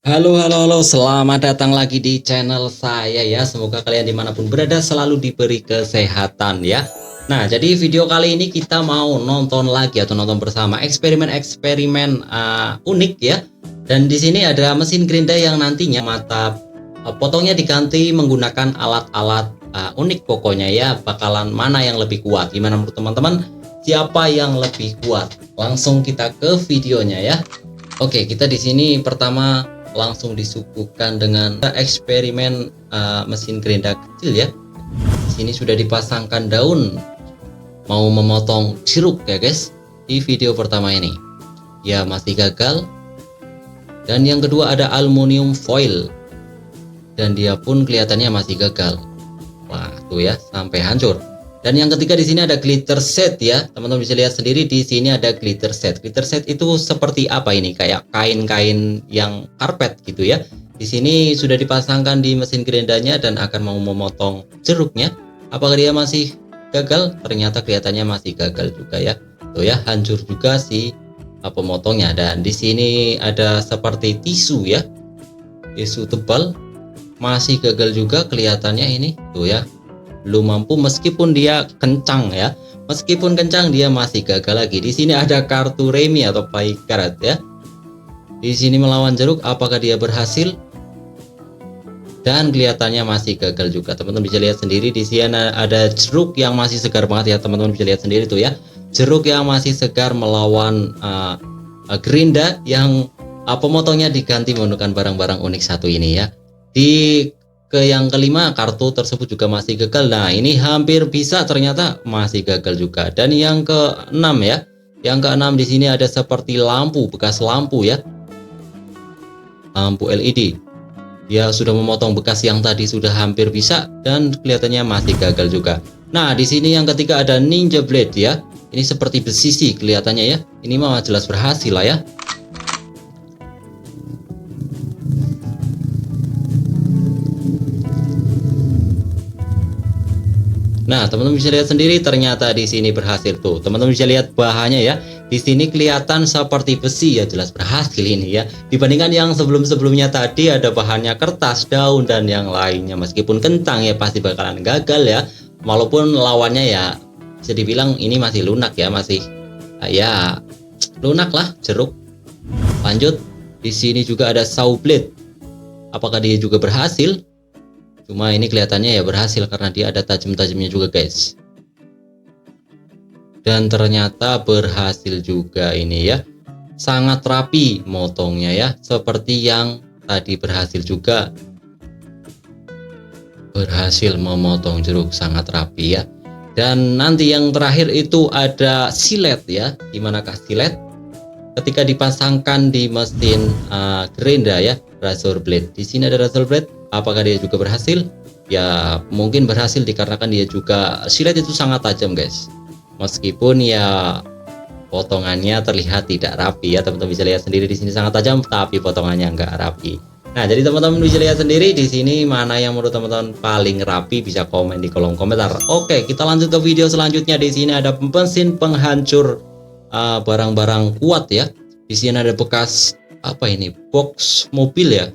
Halo, halo, halo, selamat datang lagi di channel saya ya. Semoga kalian dimanapun berada selalu diberi kesehatan ya. Nah, jadi video kali ini kita mau nonton lagi atau nonton bersama eksperimen-eksperimen unik ya. Dan di sini ada mesin gerinda yang nantinya mata potongnya diganti menggunakan alat-alat unik pokoknya ya. Bakalan mana yang lebih kuat? Gimana menurut teman-teman? Siapa yang lebih kuat? Langsung kita ke videonya ya. Oke, kita di sini pertama langsung disuguhkan dengan eksperimen mesin gerinda kecil ya. Di sini sudah dipasangkan daun mau memotong jeruk ya guys. Di video pertama ini ya masih gagal. Dan yang kedua ada aluminium foil dan dia pun kelihatannya masih gagal. Wah, tuh ya sampai hancur. Dan yang ketiga di sini ada glitter set ya. Teman-teman bisa lihat sendiri di sini ada glitter set. Glitter set itu seperti apa ini? Kayak kain-kain yang karpet gitu ya. Di sini sudah dipasangkan di mesin gerindanya dan akan mau memotong jeruknya. Apakah dia masih gagal? Ternyata kelihatannya masih gagal juga ya. Tuh ya, hancur juga si pemotongnya. Dan di sini ada seperti tisu ya. Tisu tebal masih gagal juga kelihatannya ini. Tuh ya. Belum mampu meskipun dia kencang ya. Meskipun kencang dia masih gagal lagi. Di sini ada kartu remi atau pie card ya. Di sini melawan jeruk, apakah dia berhasil? Dan kelihatannya masih gagal juga. Teman-teman bisa lihat sendiri di sini ada jeruk yang masih segar banget ya. Teman-teman bisa lihat sendiri tuh ya. Jeruk yang masih segar melawan gerinda yang pemotongnya diganti menggunakan barang-barang unik satu ini ya. Yang kelima kartu tersebut juga masih gagal. Nah ini hampir bisa, ternyata masih gagal juga. Dan yang keenam ya, yang keenam di sini ada seperti lampu, bekas lampu ya, lampu LED. Dia sudah memotong bekas yang tadi sudah hampir bisa dan kelihatannya masih gagal juga. Nah di sini yang ketiga ada ninja blade ya. Ini seperti besi sih kelihatannya ya. Ini mah jelas berhasil lah ya. Nah, teman-teman bisa lihat sendiri ternyata di sini berhasil tuh. Teman-teman bisa lihat bahannya ya. Di sini kelihatan seperti besi ya, jelas berhasil ini ya. Dibandingkan yang sebelum-sebelumnya tadi ada bahannya kertas, daun dan yang lainnya. Meskipun kentang ya pasti bakalan gagal ya. Walaupun lawannya ya bisa dibilang ini masih lunak ya, masih ya lunak lah jeruk. Lanjut, di sini juga ada saw blade. Apakah dia juga berhasil? Cuma ini kelihatannya ya berhasil karena dia ada tajam-tajamnya juga guys. Dan ternyata berhasil juga ini ya. Sangat rapi motongnya ya. Seperti yang tadi berhasil juga. Berhasil memotong jeruk sangat rapi ya. Dan nanti yang terakhir itu ada silet ya. Dimanakah silet? Ketika dipasangkan di mesin gerinda ya. Razor blade. Di sini ada razor blade. Apakah dia juga berhasil? Ya mungkin berhasil dikarenakan dia juga silet itu sangat tajam guys. Meskipun ya potongannya terlihat tidak rapi ya, teman-teman bisa lihat sendiri di sini sangat tajam tapi potongannya enggak rapi. Nah jadi teman-teman bisa lihat sendiri di sini mana yang menurut teman-teman paling rapi, bisa komen di kolom komentar. Oke, kita lanjut ke video selanjutnya. Di sini ada mesin penghancur barang-barang kuat ya. Di sini ada bekas apa ini, box mobil ya.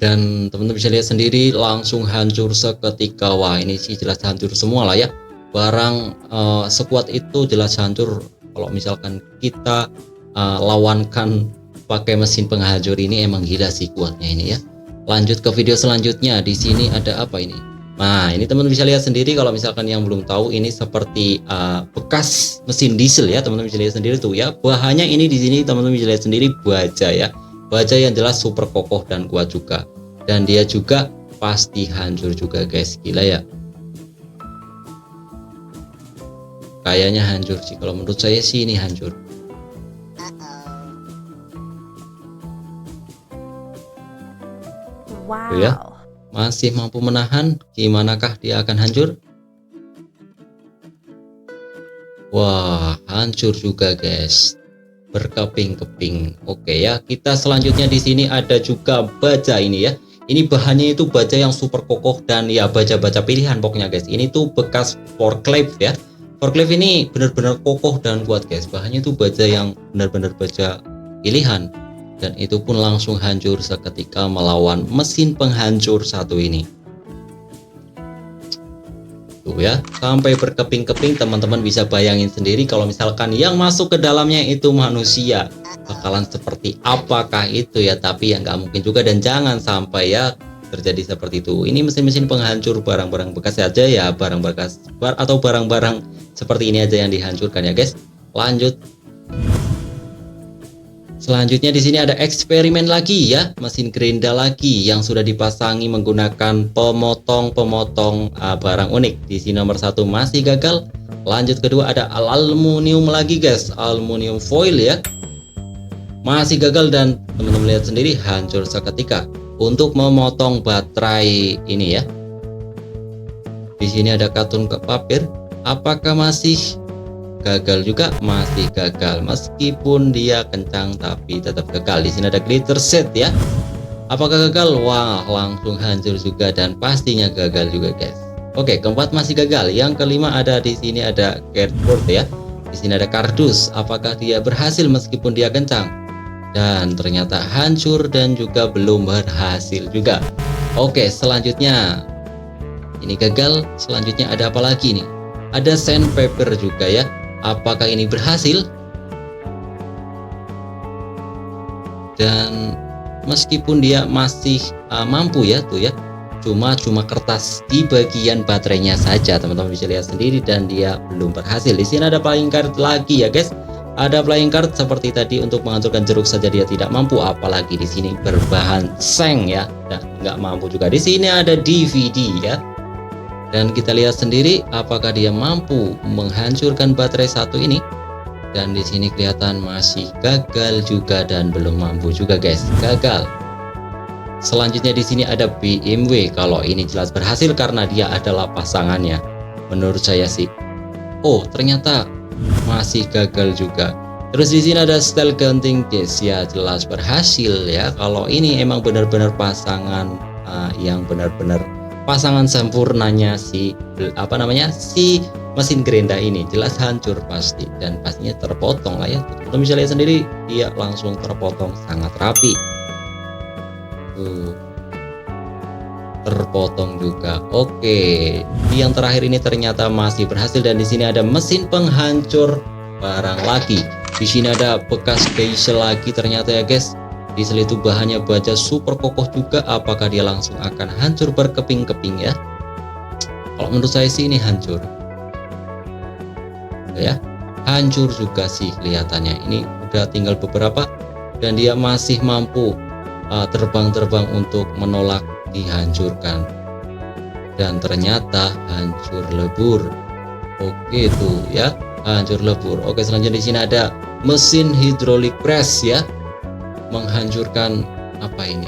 Dan teman-teman bisa lihat sendiri langsung hancur seketika. Wah ini sih jelas hancur semua lah ya. Barang sekuat itu jelas hancur. Kalau misalkan kita lawankan pakai mesin penghancur ini, emang gila sih kuatnya ini ya. Lanjut ke video selanjutnya. Di sini ada apa ini? Nah ini teman-teman bisa lihat sendiri. Kalau misalkan yang belum tahu, ini seperti bekas mesin diesel ya. Teman-teman bisa lihat sendiri tuh ya. Bahannya ini di sini teman-teman bisa lihat sendiri baja ya. Baja yang jelas super kokoh dan kuat juga. Dan dia juga pasti hancur juga guys. Gila ya. Kayaknya hancur sih. Kalau menurut saya sih ini hancur. Wow. Ya. Masih mampu menahan. Gimanakah dia akan hancur? Wah, hancur juga guys. Berkeping-keping. Oke ya, kita selanjutnya di sini ada juga baja ini ya. Ini bahannya itu baja yang super kokoh dan ya baja-baja pilihan pokoknya guys. Ini tuh bekas forklift ya. Forklift ini benar-benar kokoh dan kuat guys. Bahannya itu baja yang benar-benar baja pilihan. dan itu pun langsung hancur seketika melawan mesin penghancur satu ini. Tuh ya, sampai berkeping-keping. Teman-teman bisa bayangin sendiri kalau misalkan yang masuk ke dalamnya itu manusia, bakalan seperti apakah itu ya. Tapi ya nggak mungkin juga, dan jangan sampai ya terjadi seperti itu. Ini mesin-mesin penghancur barang-barang bekas saja ya, barang bekas atau barang-barang seperti ini aja yang dihancurkan ya guys. Lanjut. Selanjutnya di sini ada eksperimen lagi ya, mesin gerinda lagi yang sudah dipasangi menggunakan pemotong barang unik. Di sini nomor 1 masih gagal. Lanjut kedua ada aluminium lagi guys, aluminium foil ya. Masih gagal dan teman-teman lihat sendiri hancur seketika. Untuk memotong baterai ini ya. Di sini ada karton papir, apakah masih gagal juga? Masih gagal, meskipun dia kencang tapi tetap gagal. Di sini ada glitter set ya, apakah gagal? Wah, langsung hancur juga dan pastinya gagal juga guys. Oke, keempat masih gagal. Yang kelima ada di sini ada cardboard ya. Di sini ada kardus, apakah dia berhasil meskipun dia kencang? Dan ternyata hancur dan juga belum berhasil juga. Oke, selanjutnya ini gagal. Selanjutnya ada apa lagi nih? Ada sandpaper juga ya. Apakah ini berhasil? Dan meskipun dia masih mampu ya, tuh ya, cuma kertas di bagian baterainya saja, teman-teman bisa lihat sendiri, dan dia belum berhasil. Di sini ada playing card lagi ya guys. Ada playing card seperti tadi, untuk menghancurkan jeruk saja dia tidak mampu, apalagi di sini berbahan seng ya, dan nggak mampu juga. Di sini ada DVD ya. Dan kita lihat sendiri apakah dia mampu menghancurkan baterai satu ini. Dan di sini kelihatan masih gagal juga dan belum mampu juga guys, gagal. Selanjutnya di sini ada BMW. Kalau ini jelas berhasil karena dia adalah pasangannya. Menurut saya sih. Oh, ternyata masih gagal juga. Terus di sini ada style ganting case ya, jelas berhasil ya. Kalau ini emang benar-benar pasangan yang benar-benar pasangan sempurnanya si mesin gerinda ini, jelas hancur pasti, dan pastinya terpotong lah ya. Kita bisa lihat sendiri dia langsung terpotong sangat rapi. Tuh, terpotong juga. Oke, yang terakhir ini ternyata masih berhasil, dan di sini ada mesin penghancur barang lagi. Di sini ada bekas diesel lagi ternyata ya guys. Diesel itu bahannya baja super kokoh juga, apakah dia langsung akan hancur berkeping-keping ya? Kalau menurut saya sih ini hancur ya, hancur juga sih kelihatannya. Ini udah tinggal beberapa dan dia masih mampu terbang-terbang untuk menolak dihancurkan, dan ternyata hancur lebur. Oke tuh ya, hancur lebur. Oke, selanjutnya di sini ada mesin hidrolik press ya, menghancurkan apa ini?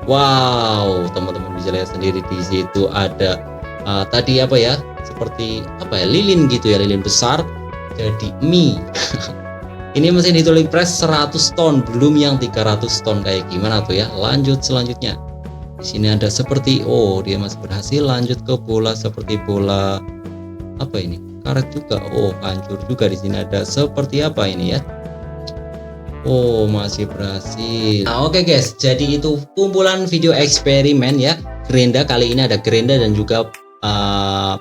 Wow, teman-teman bisa lihat sendiri di situ ada tadi apa ya? Seperti apa ya? Lilin gitu ya, lilin besar jadi mie. Ini mesin hidrolik press 100 ton, belum yang 300 ton kayak gimana tuh ya. Lanjut selanjutnya. Di sini ada seperti dia masih berhasil. Lanjut ke bola, seperti bola apa ini? Karet juga. Hancur juga. Di sini ada seperti apa ini ya? Masih berhasil. Nah, oke guys, jadi itu kumpulan video eksperimen ya. Gerinda kali ini ada gerinda dan juga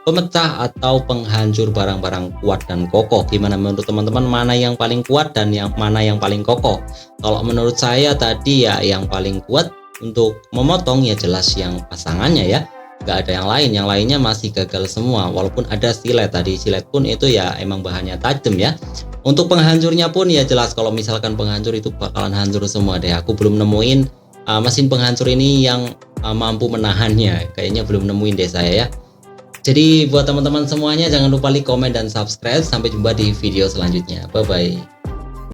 pemecah atau penghancur barang-barang kuat dan kokoh. Gimana menurut teman-teman, mana yang paling kuat dan mana yang paling kokoh? Kalau menurut saya tadi ya yang paling kuat untuk memotong ya jelas yang pasangannya ya. Gak ada yang lain, yang lainnya masih gagal semua. Walaupun ada silet tadi, silet pun itu ya emang bahannya tajam ya. Untuk penghancurnya pun ya jelas kalau misalkan penghancur itu bakalan hancur semua deh. Aku belum nemuin mesin penghancur ini yang mampu menahannya. Kayaknya belum nemuin deh saya ya. Jadi buat teman-teman semuanya jangan lupa like, komen, dan subscribe. Sampai jumpa di video selanjutnya. Bye bye.